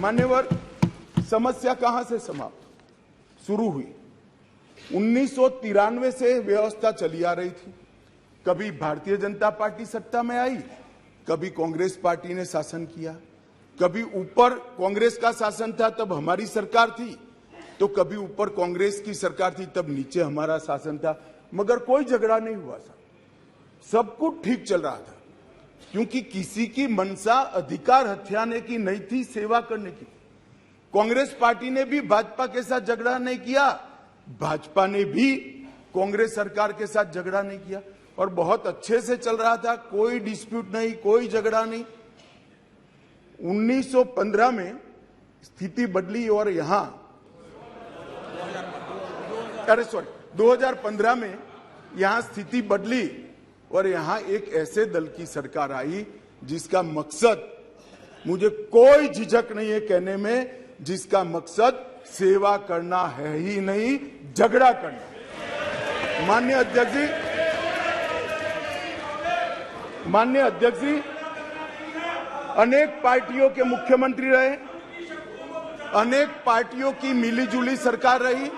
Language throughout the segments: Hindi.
मान्यवर, समस्या कहां से समाप्त शुरू हुई? 1993 से व्यवस्था चली आ रही थी। कभी भारतीय जनता पार्टी सत्ता में आई, कभी कांग्रेस पार्टी ने शासन किया, कभी ऊपर कांग्रेस का शासन था तब हमारी सरकार थी, तो कभी ऊपर कांग्रेस की सरकार थी तब नीचे हमारा शासन था, मगर कोई झगड़ा नहीं हुआ था, सब कुछ ठीक चल रहा था, क्योंकि किसी की मनसा अधिकार हथियाने की नहीं थी, सेवा करने की। कांग्रेस पार्टी ने भी भाजपा के साथ झगड़ा नहीं किया, भाजपा ने भी कांग्रेस सरकार के साथ झगड़ा नहीं किया, और बहुत अच्छे से चल रहा था, कोई डिस्प्यूट नहीं, कोई झगड़ा नहीं। 1915 में स्थिति बदली और यहां 2015 में यहां स्थिति बदली और यहां एक ऐसे दल की सरकार आई जिसका मकसद, मुझे कोई झिझक नहीं है कहने में, जिसका मकसद सेवा करना है ही नहीं, झगड़ा करना। माननीय अध्यक्ष जी अनेक पार्टियों के मुख्यमंत्री रहे, अनेक पार्टियों की मिलीजुली सरकार रही,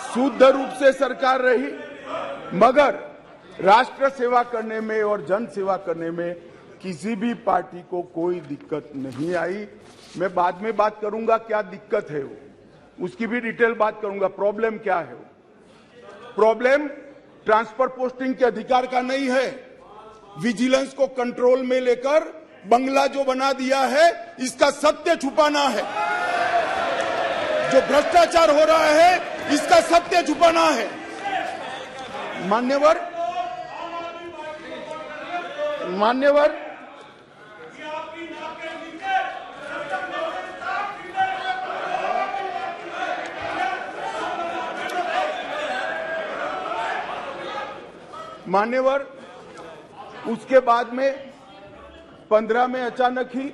शुद्ध रूप से सरकार रही, मगर राष्ट्र सेवा करने में और जन सेवा करने में किसी भी पार्टी को कोई दिक्कत नहीं आई। मैं बाद में बात करूंगा क्या दिक्कत है, उसकी भी डिटेल बात करूंगा, प्रॉब्लम क्या है। प्रॉब्लम ट्रांसफर पोस्टिंग के अधिकार का नहीं है, विजिलेंस को कंट्रोल में लेकर बंगला जो बना दिया है, इसका सत्य छुपाना है। जो भ्रष्टाचार हो रहा है, इसका सत्य छुपाना है। मान्यवर मान्यवर, उसके बाद में 15 में अचानक ही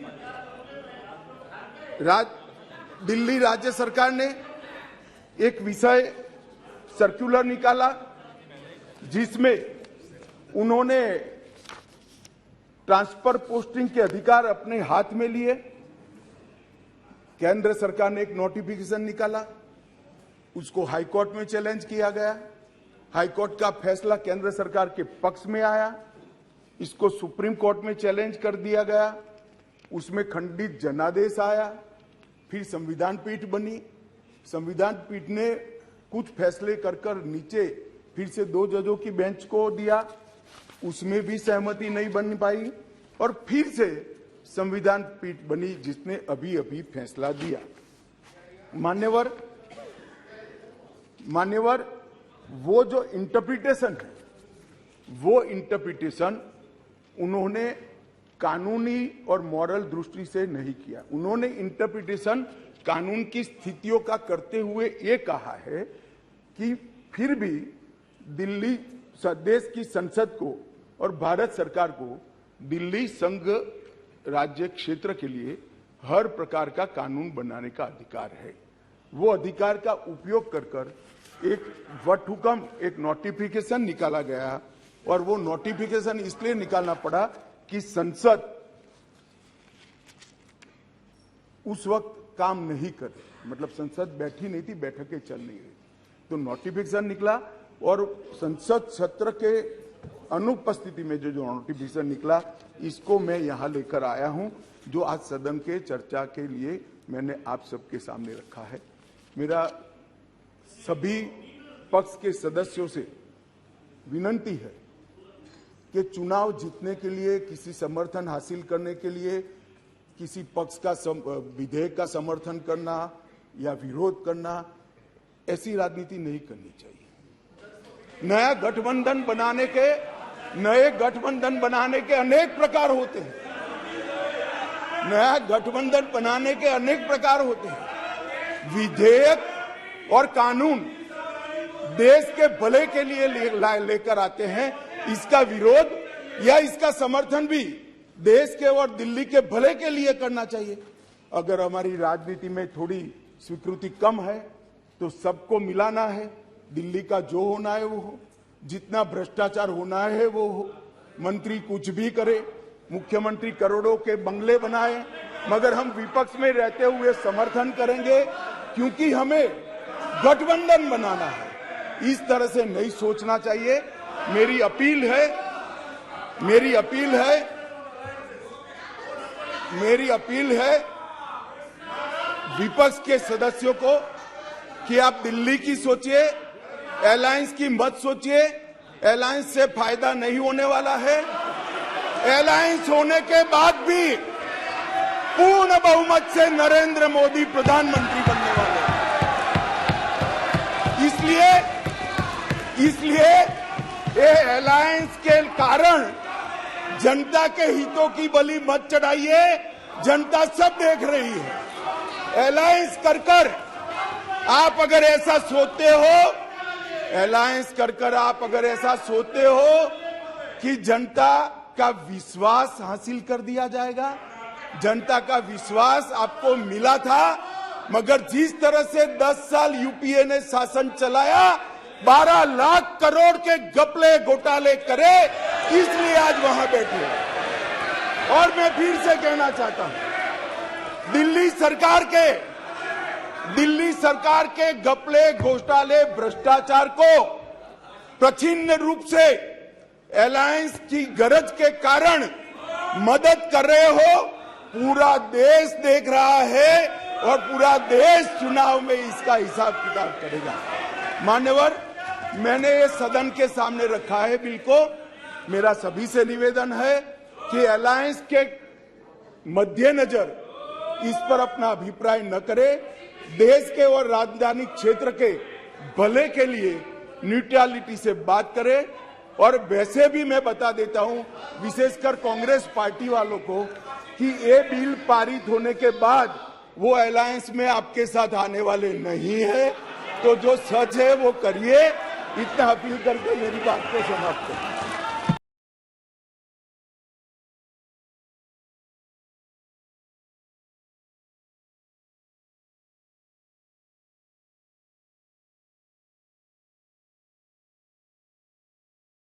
दिल्ली राज्य सरकार ने एक विषय सर्कुलर निकाला जिसमें उन्होंने ट्रांसफर पोस्टिंग के अधिकार अपने हाथ में लिए। केंद्र सरकार ने एक नोटिफिकेशन निकाला, उसको हाईकोर्ट में चैलेंज किया गया, हाईकोर्ट का फैसला केंद्र सरकार के पक्ष में आया, इसको सुप्रीम कोर्ट में चैलेंज कर दिया गया, उसमें खंडित जनादेश आया, फिर संविधान पीठ बनी, संविधान पीठ ने कुछ फैसले कर नीचे फिर से 2 जजों की बेंच को दिया, उसमें भी सहमति नहीं बन पाई, और फिर से संविधान पीठ बनी जिसने अभी फैसला दिया। मान्यवर, वो जो इंटरप्रिटेशन है, वो इंटरप्रिटेशन उन्होंने कानूनी और मॉरल दृष्टि से नहीं किया। उन्होंने इंटरप्रिटेशन कानून की स्थितियों का करते हुए ये कहा है कि फिर भी दिल्ली देश की संसद को और भारत सरकार को दिल्ली संघ राज्य क्षेत्र के लिए हर प्रकार का कानून बनाने का अधिकार है। वो अधिकार का उपयोग कर एक वटहुकम, एक नोटिफिकेशन निकाला गया, और वो नोटिफिकेशन इसलिए निकालना पड़ा कि संसद उस वक्त काम नहीं कर रही, मतलब संसद बैठी नहीं थी, बैठकें चल नहीं रही, तो नोटिफिकेशन निकला, और संसद सत्र के अनुपस्थिति में जो नोटिफिकेशन निकला, इसको मैं यहां लेकर आया हूं, जो आज सदन के चर्चा के लिए मैंने आप सबके सामने रखा है। मेरा सभी पक्ष के सदस्यों से विनती है कि चुनाव जीतने के लिए, किसी समर्थन हासिल करने के लिए, किसी पक्ष का विधेयक का समर्थन करना या विरोध करना, ऐसी राजनीति नहीं करनी चाहिए। नए गठबंधन बनाने के अनेक प्रकार होते हैं, नया गठबंधन बनाने के अनेक प्रकार होते हैं। विधेयक और कानून देश के भले के लिए लेकर आते हैं, इसका विरोध या इसका समर्थन भी देश के और दिल्ली के भले के लिए करना चाहिए। अगर हमारी राजनीति में थोड़ी स्वीकृति कम है तो सबको मिलाना है, दिल्ली का जो होना है वो हो, जितना भ्रष्टाचार होना है वो हो, मंत्री कुछ भी करे, मुख्यमंत्री करोड़ों के बंगले बनाए, मगर हम विपक्ष में रहते हुए समर्थन करेंगे क्योंकि हमें गठबंधन बनाना है। इस तरह से नहीं सोचना चाहिए। मेरी अपील है विपक्ष के सदस्यों को कि आप दिल्ली की सोचिए, अलायंस की मत सोचिए। अलायंस से फायदा नहीं होने वाला है। अलायंस होने के बाद भी पूर्ण बहुमत से नरेंद्र मोदी प्रधानमंत्री बनने वाले हैं। इसलिए ये अलायंस के कारण जनता के हितों की बलि मत चढ़ाइए। जनता सब देख रही है। अलायंस कर आप अगर ऐसा सोचते हो, कि जनता का विश्वास हासिल कर दिया जाएगा, जनता का विश्वास आपको मिला था, मगर जिस तरह से 10 साल यूपीए ने शासन चलाया, 12 लाख करोड़ के घपले घोटाले करे, इसलिए आज वहां बैठे। और मैं फिर से कहना चाहता हूं, दिल्ली सरकार के घपले घोटाले भ्रष्टाचार को प्रच्छन्न रूप से अलायंस की गरज के कारण मदद कर रहे हो। पूरा देश देख रहा है और पूरा देश चुनाव में इसका हिसाब किताब करेगा। मान्यवर, मैंने ये सदन के सामने रखा है बिल को। मेरा सभी से निवेदन है कि अलायंस के मद्देनजर इस पर अपना अभिप्राय न करे। देश के और राजधानी क्षेत्र के भले के लिए न्यूट्रलिटी से बात करें। और वैसे भी मैं बता देता हूं, विशेषकर कांग्रेस पार्टी वालों को, कि ये बिल पारित होने के बाद वो अलायंस में आपके साथ आने वाले नहीं है। तो जो सच है वो करिए। इतना अपील करके मेरी बात को समाप्त करें।